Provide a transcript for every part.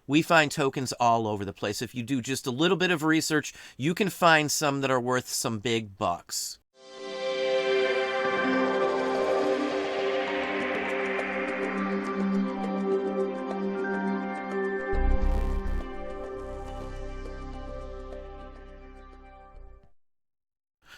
We find tokens all over the place. If you do just a little bit of research, you can find some that are worth some big bucks.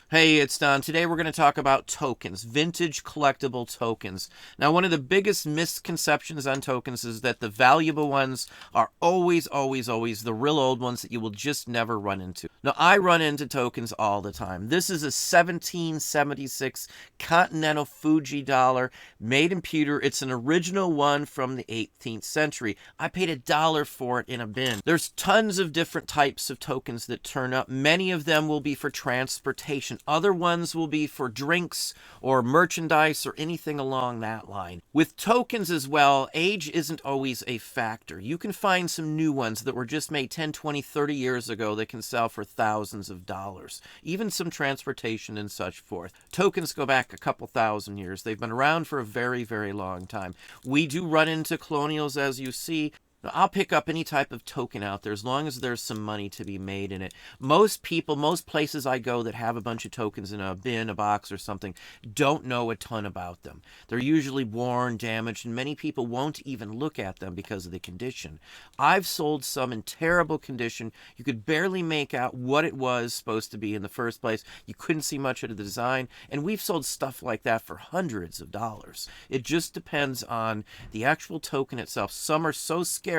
Hey, it's Don. Today we're going to talk about tokens, vintage collectible tokens. Now, one of the biggest misconceptions on tokens is that the valuable ones are always the real old ones that you will just never run into. Now, I run into tokens all the time. This is a 1776 Continental Fuji dollar made in pewter. It's an original one from the 18th century. I paid $1 for it in a bin. There's tons of different types of tokens that turn up. Many of them will be for transportation. Other ones will be for drinks or merchandise or anything along that line. With tokens as well, age isn't always a factor. You can find some new ones that were just made 10, 20, 30 years ago that can sell for thousands of dollars. Even some transportation and such forth. Tokens go back a couple thousand years. They've been around for a very, very long time. We do run into colonials, as you see. Now, I'll pick up any type of token out there as long as there's some money to be made in it. Most people, most places I go that have a bunch of tokens in a bin, a box or something, don't know a ton about them. They're usually worn, damaged, and many people won't even look at them because of the condition. I've sold some in terrible condition. You could barely make out what it was supposed to be in the first place. You couldn't see much of the design, and we've sold stuff like that for hundreds of dollars. It just depends on the actual token itself. Some are so scarce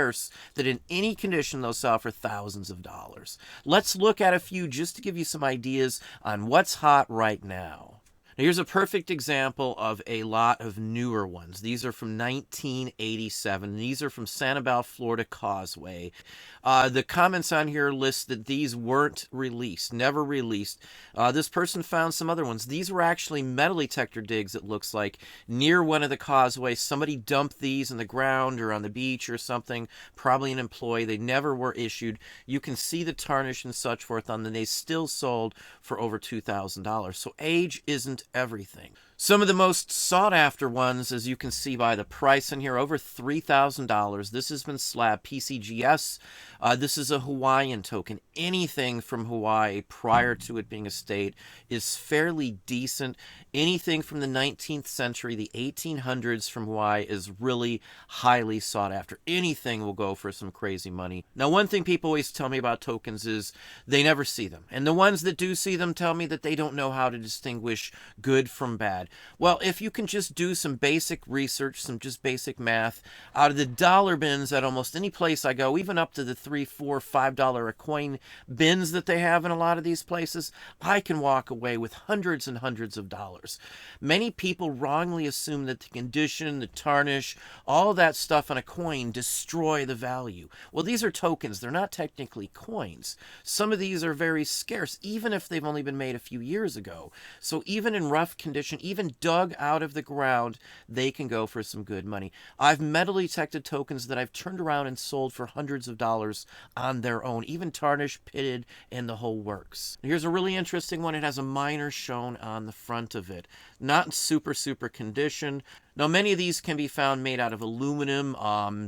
that in any condition they'll sell for thousands of dollars. Let's look at a few just to give you some ideas on what's hot right now. Now, here's a perfect example of a lot of newer ones. These are from 1987. These are from Sanibel, Florida Causeway. The comments on here list that these weren't released, never released. This person found some other ones. These were actually metal detector digs, it looks like, near one of the causeways. Somebody dumped these in the ground or on the beach or something, probably an employee. They never were issued. You can see the tarnish and such forth on them. They still sold for over $2,000. So age isn't everything. Some of the most sought after ones, as you can see by the price in here, over $3,000. This has been slabbed PCGS. This is a Hawaiian token. Anything from Hawaii prior to it being a state is fairly decent. Anything from the 19th century, the 1800s from Hawaii is really highly sought after. Anything will go for some crazy money. Now, one thing people always tell me about tokens is they never see them. And the ones that do see them tell me that they don't know how to distinguish good from bad. Well, if you can just do some basic research, some just basic math, out of the dollar bins at almost any place I go, even up to the $3, $4, $5 a coin bins that they have in a lot of these places, I can walk away with hundreds and hundreds of dollars. Many people wrongly assume that the condition, the tarnish, all that stuff on a coin destroy the value. Well, these are tokens. They're not technically coins. Some of these are very scarce, even if they've only been made a few years ago. So even in rough condition, even dug out of the ground, they can go for some good money. I've metal detected tokens that I've turned around and sold for hundreds of dollars on their own, even tarnished, pitted, and the whole works. Here's a really interesting one. It has a miner shown on the front of it. Not in super condition. Now, many of these can be found made out of aluminum,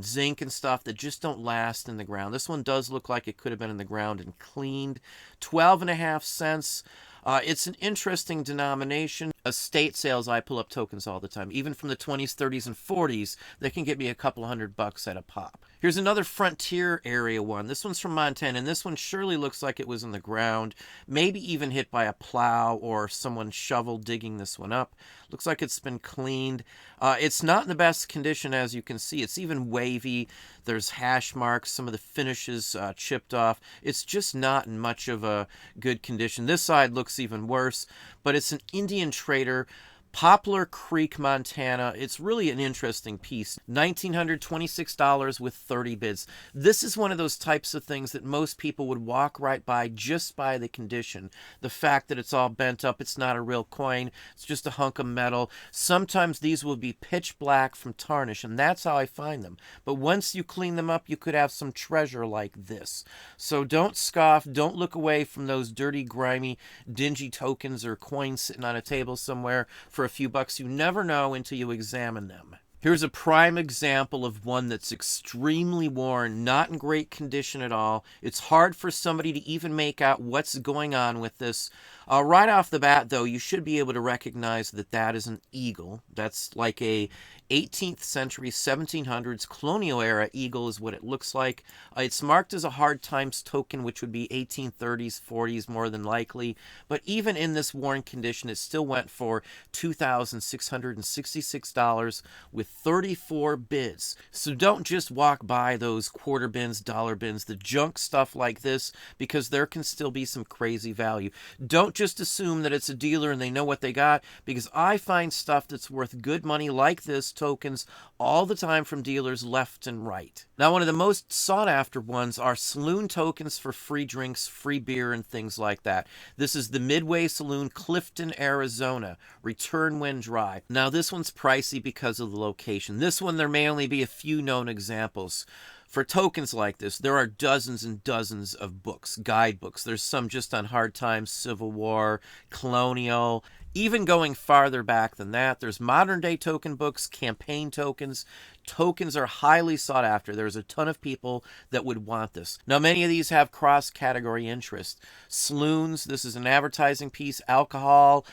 zinc and stuff that just don't last in the ground. This one does look like it could have been in the ground and cleaned. 12.5 cents. It's an interesting denomination. Estate sales, I pull up tokens all the time. Even from the 20s, 30s, and 40s, they can get me a couple $100 at a pop. Here's another frontier area one. This one's from Montana, and this one surely looks like it was in the ground, maybe even hit by a plow or someone shovel digging this one up. Looks like it's been cleaned. It's not in the best condition, as you can see. It's even wavy. There's hash marks. Some of the finishes chipped off. It's just not in much of a good condition. This side looks even worse, but it's an Indian trader, Poplar Creek, Montana. It's really an interesting piece. $1,926 with 30 bids. This is one of those types of things that most people would walk right by just by the condition. The fact that it's all bent up, it's not a real coin, it's just a hunk of metal. Sometimes these will be pitch black from tarnish, and that's how I find them. But once you clean them up, you could have some treasure like this. So don't scoff, don't look away from those dirty, grimy, dingy tokens or coins sitting on a table somewhere for a few bucks. You never know until you examine them. Here's a prime example of one that's extremely worn, not in great condition at all. It's hard for somebody to even make out what's going on with this. Right off the bat, though, you should be able to recognize that that is an eagle. That's like a 18th century, 1700s colonial era eagle is what it looks like. It's marked as a hard times token, which would be 1830s, 40s more than likely. But even in this worn condition, it still went for $2,666 with 34 bids. So don't just walk by those quarter bins, dollar bins, the junk stuff like this, because there can still be some crazy value. Don't just assume that it's a dealer and they know what they got, because I find stuff that's worth good money like this tokens all the time from dealers left and right. Now, one of the most sought after ones are saloon tokens for free drinks, free beer, and things like that. This is the Midway Saloon, Clifton, Arizona. Return when dry. Now, this one's pricey because of the location. This one, there may only be a few known examples. For tokens like this, there are dozens and dozens of books, guidebooks. There's some just on hard times, Civil War, colonial. Even going farther back than that, there's modern day token books, campaign tokens. Tokens are highly sought after. There's a ton of people that would want this. Now, many of these have cross-category interest. Saloons, this is an advertising piece, alcohol,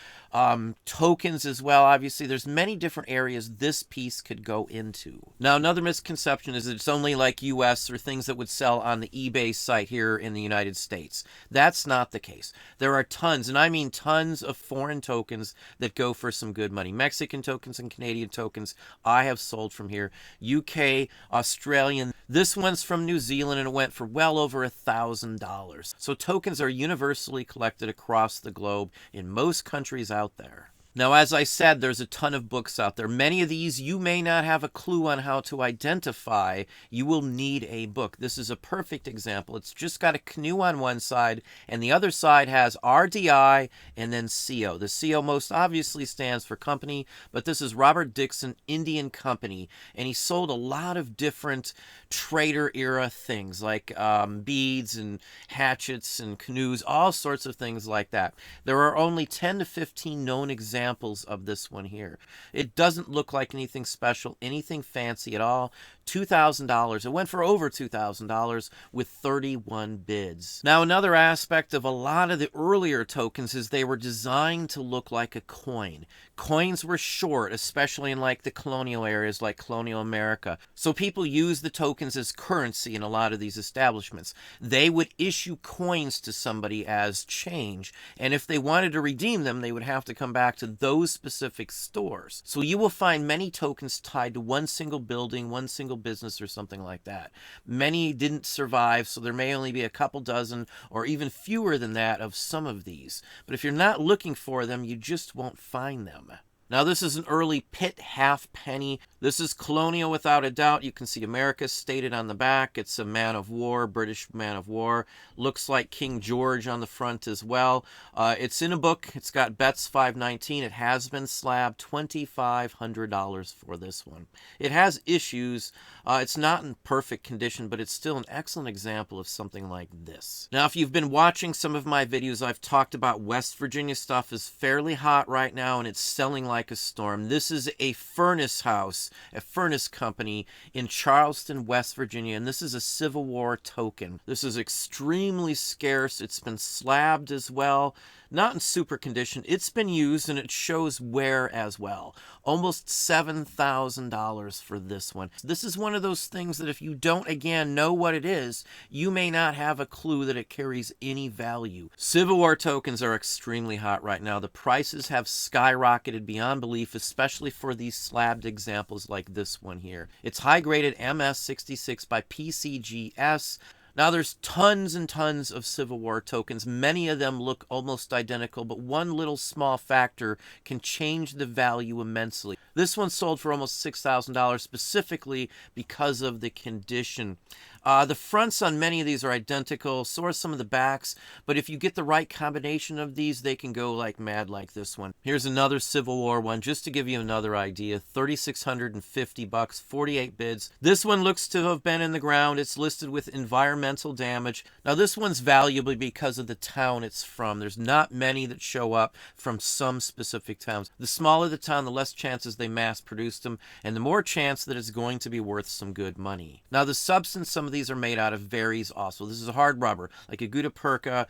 tokens as well. Obviously, there's many different areas this piece could go into. Now, another misconception is that it's only like US or things that would sell on the eBay site here in the United States. That's not the case. There are tons, and I mean tons of foreign tokens that go for some good money. Mexican tokens and Canadian tokens I have sold from here. UK, Australian. This one's from New Zealand and it went for well over $1,000. So tokens are universally collected across the globe in most countries out there. Now, as I said, there's a ton of books out there. Many of these you may not have a clue on how to identify. You will need a book. This is a perfect example. It's just got a canoe on one side, and the other side has RDI and then CO. The CO most obviously stands for company, but this is Robert Dixon Indian Company, and he sold a lot of different trader-era things like beads and hatchets and canoes, all sorts of things like that. There are only 10 to 15 known examples of this one here. It doesn't look like anything special, anything fancy at all. $2,000. It went for over $2,000 with 31 bids. Now, another aspect of a lot of the earlier tokens is they were designed to look like a coin. Coins were short, especially in like the colonial areas like colonial America. So people used the tokens as currency in a lot of these establishments. They would issue coins to somebody as change, and if they wanted to redeem them, they would have to come back to those specific stores. So you will find many tokens tied to one single building, one single business or something like that. Many didn't survive, so there may only be a couple dozen or even fewer than that of some of these. But if you're not looking for them, you just won't find them. Now, this is an early Pitt halfpenny. This is colonial without a doubt. You can see America stated on the back. It's a man of war, British man of war. Looks like King George on the front as well. It's in a book. It's got Betts 519. It has been slabbed. $2,500 for this one. It has issues. It's not in perfect condition, but it's still an excellent example of something like this. Now, if you've been watching some of my videos, I've talked about West Virginia stuff is fairly hot right now, and it's selling like a storm. This is a furnace house, a furnace company in Charleston, West Virginia, and this is a Civil War token. This is extremely scarce. It's been slabbed as well. Not in super condition. It's been used, and it shows wear as well. Almost $7,000 for this one. This is one of those things that if you don't, again, know what it is, you may not have a clue that it carries any value. Civil War tokens are extremely hot right now. The prices have skyrocketed beyond belief, especially for these slabbed examples like this one here. It's high-graded MS66 by PCGS. Now, there's tons and tons of Civil War tokens. Many of them look almost identical, but one little small factor can change the value immensely. This one sold for almost $6,000 specifically because of the condition. The fronts on many of these are identical, so are some of the backs, but if you get the right combination of these, they can go like mad like this one. Here's another Civil War one, just to give you another idea. $3,650, 48 bids. This one looks to have been in the ground. It's listed with environmental damage. Now this one's valuable because of the town it's from. There's not many that show up from some specific towns. The smaller the town, the less chances they mass produced them, and the more chance that it's going to be worth some good money. Now the substance some of these are made out of varies also. This is a hard rubber, like a Gouda Perca,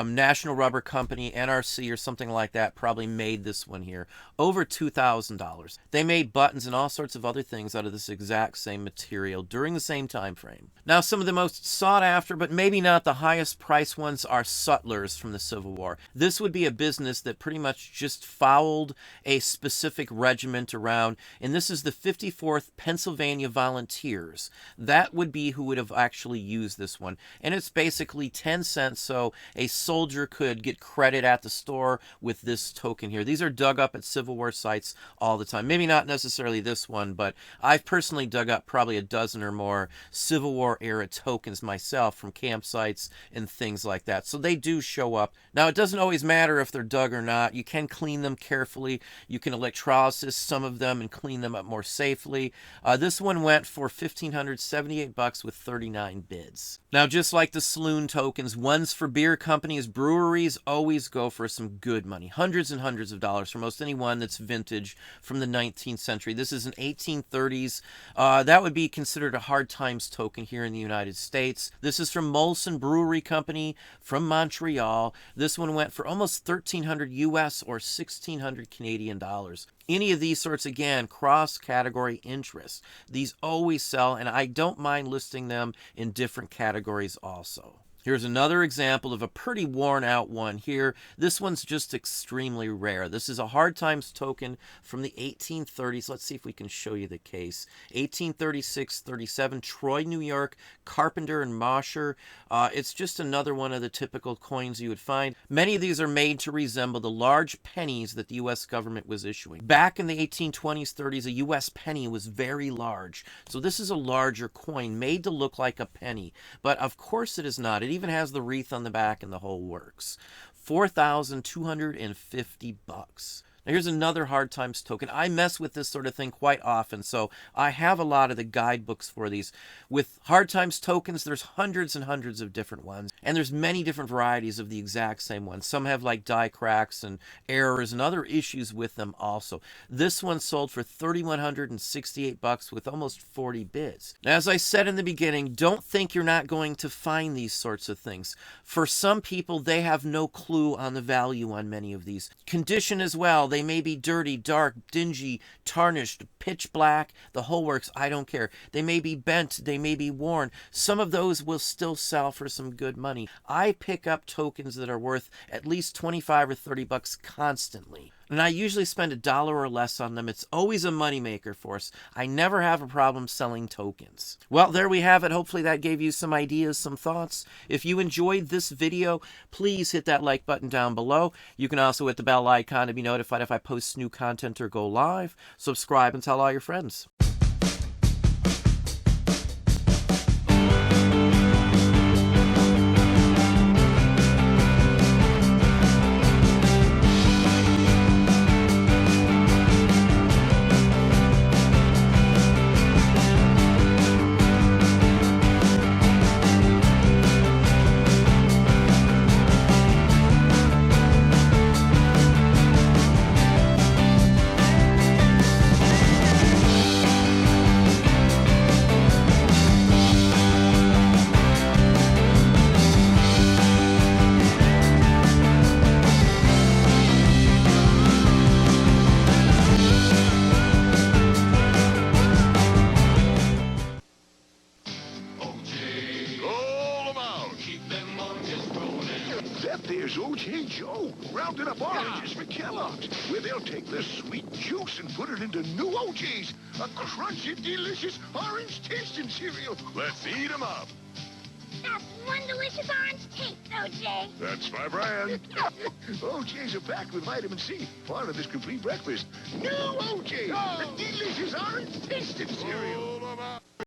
National Rubber Company, NRC, or something like that probably made this one here. Over $2,000. They made buttons and all sorts of other things out of this exact same material during the same time frame. Now some of the most sought after, but maybe not the highest price ones, are sutlers from the Civil War. This would be a business that pretty much just followed a specific regiment around, and this is the 54th Pennsylvania Volunteers. That would be who would have actually used this one, and it's basically 10 cents, so a soldier could get credit at the store with this token here. These are dug up at Civil War sites all the time. Maybe not necessarily this one, but I've personally dug up probably a dozen or more Civil War era tokens myself from campsites and things like that, so they do show up. Now it doesn't always matter if they're dug or not. You can clean them carefully. You can electrolysis some of them and clean them up more safely. This one went for $1,578 with 39 bids. Now just like the saloon tokens, ones for beer companies, breweries always go for some good money. Hundreds and hundreds of dollars for most anyone that's vintage from the 19th century. This is an 1830s. That would be considered a hard times token here in the United States. This is from Molson Brewery Company from Montreal. This one went for almost $1,300 US or 1,600 Canadian dollars. Any of these sorts, again, cross-category interest. These always sell, and I don't mind listing them in different categories also. Here's another example of a pretty worn out one here. This one's just extremely rare. This is a hard times token from the 1830s. Let's see if we can show you the case. 1836-37, Troy, New York, Carpenter and Mosher. It's just another one of the typical coins you would find. Many of these are made to resemble the large pennies that the U.S. government was issuing. Back in the 1820s, 30s, a U.S. penny was very large. So this is a larger coin made to look like a penny. But of course it is not. It even has the wreath on the back and the whole works. $4,250. Now here's another hard times token. I mess with this sort of thing quite often, so I have a lot of the guidebooks for these. With hard times tokens, there's hundreds and hundreds of different ones, and there's many different varieties of the exact same ones. Some have like die cracks and errors and other issues with them also. This one sold for $3,168 with almost 40 bids. Now, as I said in the beginning, don't think you're not going to find these sorts of things. For some people, they have no clue on the value on many of these. Condition as well. They may be dirty, dark, dingy, tarnished, pitch black, the whole works. I don't care. They may be bent. They may be worn. Some of those will still sell for some good money. I pick up tokens that are worth at least 25 or 30 bucks constantly. And I usually spend $1 or less on them. It's always a moneymaker for us. I never have a problem selling tokens. Well, there we have it. Hopefully that gave you some ideas, some thoughts. If you enjoyed this video, please hit that like button down below. You can also hit the bell icon to be notified if I post new content or go live. Subscribe and tell all your friends. There's O.J. Joe, rounding up oranges for Kellogg's, where they'll take the sweet juice and put it into new O.J.'s, a crunchy, delicious orange-tasting cereal. Let's eat 'em up. That's one delicious orange taste, O.J. That's my brand. O.J.'s are packed with vitamin C, part of this complete breakfast. New O.J., the delicious orange-tasting cereal.